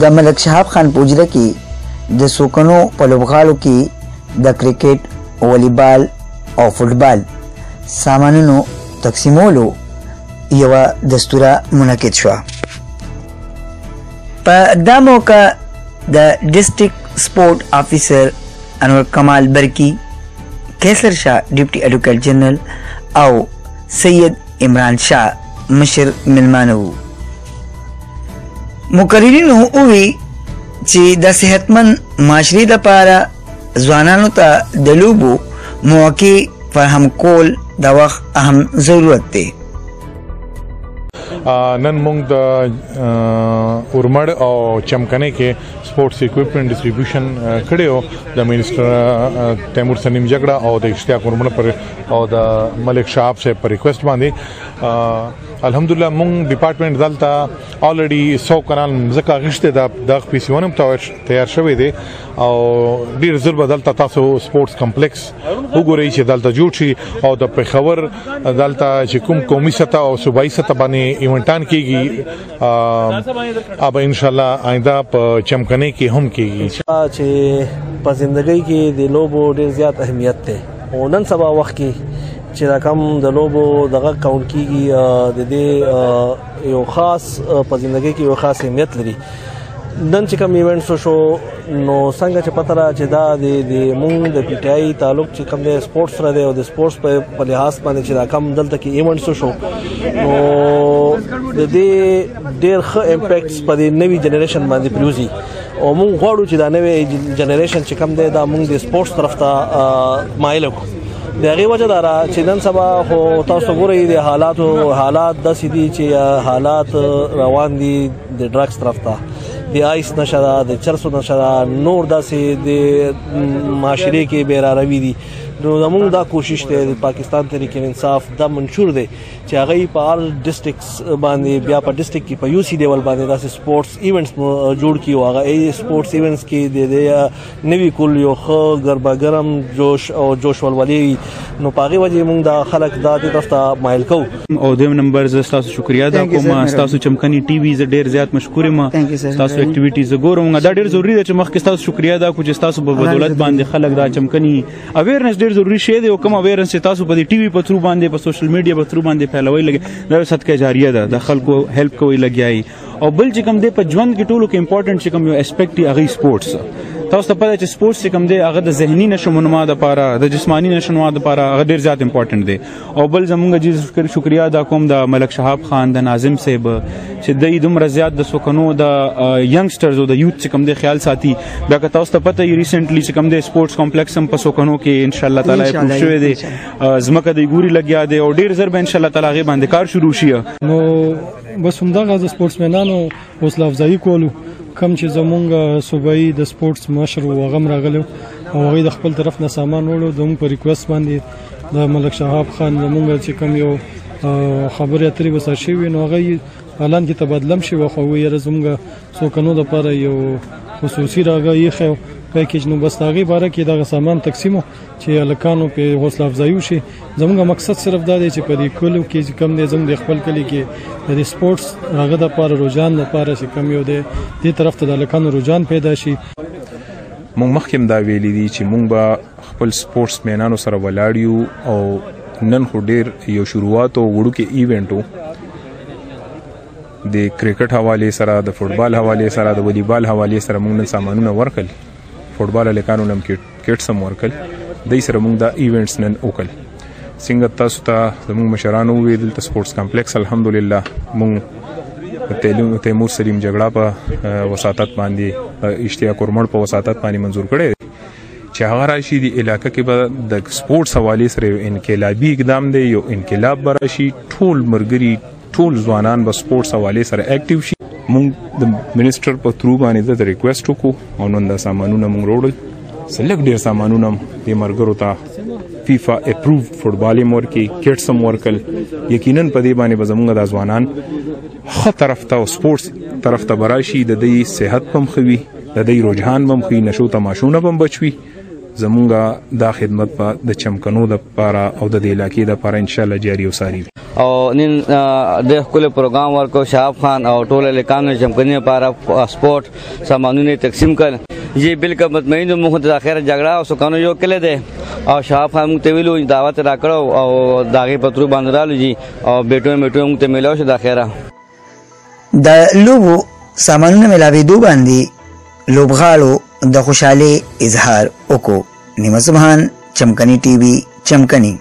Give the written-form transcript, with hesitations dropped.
د ملک شهاب خان په حجره کې د سوکنو په لوبغاړو کې د کرکټ، والیبال او فوټبال سامانونو تقسیمولو یوه دستوره منعقد شوه. په دا موقع د ډسټرکټ سپورټ افیسر انور کمال برکی، کیسر شاه ډیپټي ایډوکیټ جنرال او سید عمران شاه مشر ملمانه وو. مقررینو ووی چې د صحتمند معاشرې دپاره ځوانانو ته د لوبو مواقع فراهم کول د وخت اهم ضرورت دی. نن موږ د اورمړ او چمکنی کې سپورټس اکوپمنٹ ډسټریبیوشن کړی و د منسټر تیمور سنیم جګړه او د اشتیاق اورمړ پر او د ملک شهاب صاحب پر ریکویسټ باندې الحمدلله موږ ډپارټمنټ دلته الریډي 100 کنال ځکه غشته د پیسیونم تیار شوی دی او ډیر زر بدلته تاسو سپورټس کمپلیکس وګورئ چې دلته جوړ شي او د پیښور دلته چې کوم قومي سطح او صوبایي سطح باندې ایونټان کیږي اب ان شاء الله آینده په چمکنی کې هم کیږي چې په ژوندۍ کې د لوبو ډیر زیات اهمیت دی او نن سبا وخت کې چې رقم د لوبو دغه کاونټ کیږي د دې یو خاص په ژوندۍ کې یو خاص اهمیت لري. نن چې کوم ایونټس شو نو څنګه چې پته را چې دا د مونږ د پی ټی آی تعلق چې کوم د سپورټس سره دی او د سپورټس په لحاظ باندې چې دا کوم دلته کې ایونټس شو نو د دې ډېر ښه امپیکټس په دې نوي جنریشن باندې پریوزي او مونږ غواړو چې دا نوې جنریشن چې کوم دی دا مونږ د سپورټس طرف ته مایل کړو. د هغې وجه دا ده چې نن سبا خو تاسو ګورئ د حالات داسې دي چې حالات روان دي د ډرګس طرف ته، د آیس نشه ده، د چرسو نشه ده، نور داسې د معاشرې کې بېراروي دي. نو زموږ دا کوشش دی د پاکستان تحریک انصاف دا منشور دی چې هغه په هر ډسټرکټس باندې بیا په ډسټرکټ کې په یو سی لیول باندې داسې سپورټس ایونټس جوړ کړي او هغه سپورټس ایونټس کې د نوي کول یو ښه ګرماګرم جوش او جوش ولولي نو په هغې وجې موږ دا خلک دا دې طرف ته مایل کوو. او دویم نمبر زه ستاسو شکریه ادا کوم، ستاسو چمکنی ټي وي زه ډېر زیات مشکور یم، ستاسو اکټیویټیز زه ګورم. دا ډېر ضروري ده چې مخکې ستاسو شکریه ادا کړو چې ستاسو په بدولت باندې خلک دا چمکني اویرنس ډېر ضروري شی دی او کوم اویرنس چې تاسو په دې ټي وي په تھرو باندې په سوشل میډیا په تھرو باندې پھیلوي لګي دا صدقه جاریه ده، د خلکو هیلپ کوي لګیایي. او بل چې کوم دی په ژوند کې ټولو کې امپورټنټ چې کوم یو اسپیکټ دی هغه سپورټس. تاسو ته پته چې سپورټس چې کوم دی هغه د ذهني نشوونما دپاره د جسماني نشوونما دپاره هغه ډېر زیات امپورټنټ دی. او بل زمونږ جی شکریه ادا کوم د ملک شهاب خان د ناظم صاحب چې دوی دومره زیات د سوکنو د ینګسټرز او د یوت چې کوم دی خیال ساتي. بیا که تاسو ته پته یې ریسنټلی چې کوم دی سپورټس کمپلیکس هم په سوکنو کې انشاءالله تعالی پروف شوی دی، ځمکه د ګوري لګیا دی او ډېر زر به انشاءالله تعالی هغې باندې کار شروع شي. نو بس همدغه د سپورټسمنانو حوصله افزایي کولو کم چې زمونږ صوبایي د سپورټس مشر و هغه هم راغلی او هغوی د خپل طرف نه سامان وړو. زموږ په ریکویسټ باندې د ملک شهاب خان زمونږ چې کوم یو خبرې اترې وسه شوي نو هغه اعلان کې تبادله هم شوي خو هغوی یاره زمونږ څوکنو دپاره یو خصوصي راغی ایښی پیکیج نو بس د هغې باره کې دغه سامان تقسیم چې هلکانو پې حوصله افزایي وشي. زموږ مقصد صرف دا دی چې په دې کلو کې چې کوم دی زموږ د خپل کلي کې د سپورټس هغه دپاره رجحان دپاره چې کوم یو دی دې طرف ته د هلکانو رجحان پیدا شي. مونږ مخکې هم دا ویلي دي چې مونږ به خپل سپورټس مینانو سره ولاړ یو او نن خو ډېر یو شروعات او وړوکې ایونټ و د کرکټ حوالې سره، د فوټبال حوالې سره، د والیبال حوالې سره مونږ نن سامانونه ورکړل، فوټبال هلکانو نه هم کټس هم ورکړل، دوی سره مونږ دا ایونټس نن وکړل. څنګه تاسو ته زموږ مشرانو وویل دلته سپورټس کمپلیکس الحمدلله مونږ تیمور سلیم جګړه په وساطت باندې اشتیاق اورمړ په وساطت باندې منظور کړی دی چې هغه راشي د علاقه کې به د سپورټس حوالې سره یو انقلابي اقدام دی، یو انقلاب به راشي، ټول ملګري ټول ځوانان به سپورټس حوالې سره اکټیو شي. مونږ د منسټر په تھرو باندې د ریکویسټ وکړو او نن دا سامانونه مونږ وروړل. سلګ ډېر سامانونه د ملګرو ته فیفا اپروو فوټبال یې ورکړي، کټس هم ورکړل. یقینا په دې باندې به زمونږ دا ځوانان ښه طرف ته او سپورټس طرف ته به راشي، د دوی صحت به هم ښه وي، د دوی رجحان به هم ښه وي، نشو تماشونه به هم بچ وي. زمونږ دا خدمت به د چمکنو دپاره او د دې علاقې دپاره انشاءالله جاري او ساري وي. او نن د خپل پروګرام ورکو شهاب خان او ټول لیکانو چمکني لپاره سپورت سامانونه تقسیم کړ. جی بالکل مطمئن یم موږ د اخر جګړه او سکانو یو کله ده او شهاب خان موږ ته ویلو دعوت راکړو او داغه پترو باندې رالو جی او بیٹو موږ ته ملو شو د اخره د لوبو سامانونه ملاویدو باندې لوبغاړو د خوشحالي اظهار وکړو. نیمه سبحان، چمکنی ټي وي، چمکنی.